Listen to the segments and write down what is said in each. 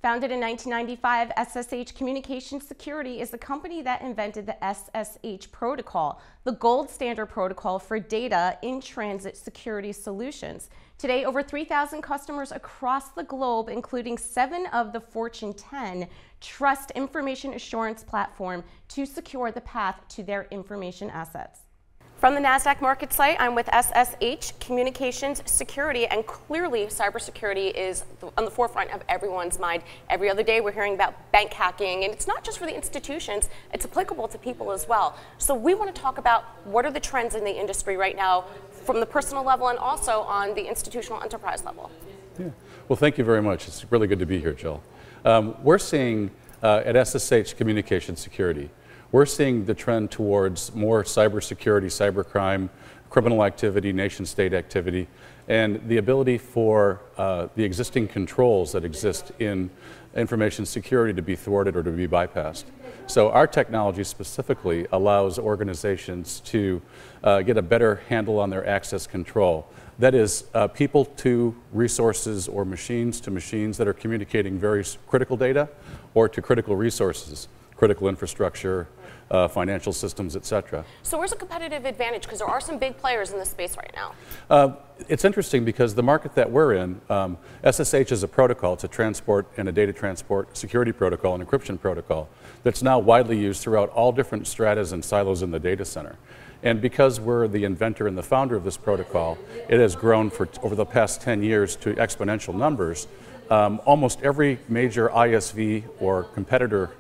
Founded in 1995, SSH Communications Security is the company that invented the SSH protocol, the gold standard protocol for data in transit security solutions. Today, over 3,000 customers across the globe, including 7 of the Fortune 10, trust information assurance platform to secure the path to their information assets. From the NASDAQ market site, I'm with SSH Communications Security, and clearly cybersecurity is on the forefront of everyone's mind. Every other day we're hearing about bank hacking, and it's not just for the institutions, it's applicable to people as well. So we want to talk about what are the trends in the industry right now from the personal level and also on the institutional enterprise level. Yeah. Well, thank you very much. It's really good to be here, Jill. We're seeing at SSH Communications Security, we're seeing the trend towards more cybersecurity, cybercrime, criminal activity, nation-state activity, and the ability for the existing controls that exist in information security to be thwarted or to be bypassed. So our technology specifically allows organizations to get a better handle on their access control. That is, people to resources or machines to machines that are communicating very critical data or to critical resources, critical infrastructure, financial systems, etc. So where's a competitive advantage? Because there are some big players in this space right now. It's interesting because the market that we're in, SSH is a protocol. It's a transport and a data transport security protocol, an encryption protocol that's now widely used throughout all different stratas and silos in the data center. And because we're the inventor and the founder of this protocol, it has grown for over the past 10 years to exponential numbers. Almost every major ISV or competitor,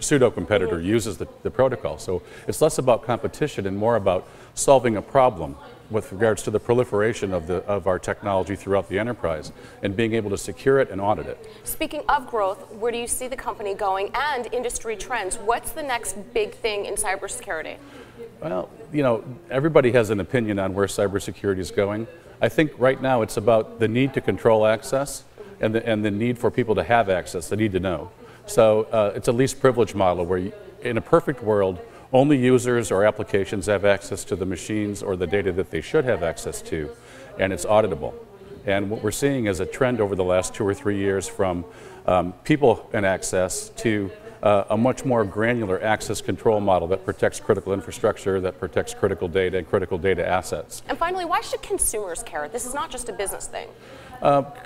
pseudo-competitor uses the protocol. So it's less about competition and more about solving a problem with regards to the proliferation of our technology throughout the enterprise and being able to secure it and audit it. Speaking of growth, where do you see the company going and industry trends? What's the next big thing in cybersecurity? Well, you know, everybody has an opinion on where cybersecurity is going. I think right now it's about the need to control access and the need for people to have access, the need to know. So it's a least privilege model where in a perfect world, only users or applications have access to the machines or the data that they should have access to, and it's auditable. And what we're seeing is a trend over the last 2 or 3 years from people and access to a much more granular access control model that protects critical infrastructure, that protects critical data and critical data assets. And finally, why should consumers care? This is not just a business thing.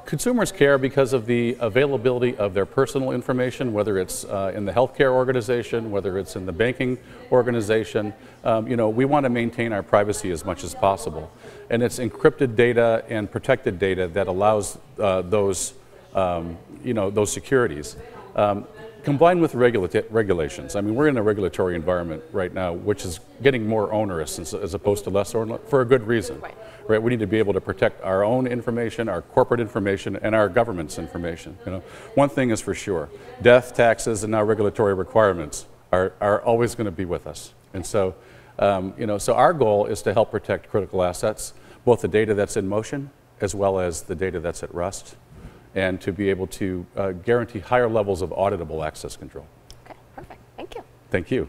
Consumers care because of the availability of their personal information, whether it's in the healthcare organization, whether it's in the banking organization. You know, we want to maintain our privacy as much as possible. And it's encrypted data and protected data that allows those securities. Combined with regulations. I mean, we're in a regulatory environment right now which is getting more onerous as opposed to less onerous, for a good reason. Right? We need to be able to protect our own information, our corporate information, and our government's information. You know, one thing is for sure, death, taxes, and now regulatory requirements are always going to be with us. And so, so our goal is to help protect critical assets, both the data that's in motion as well as the data that's at rest, and to be able to guarantee higher levels of auditable access control. Okay, perfect. Thank you. Thank you.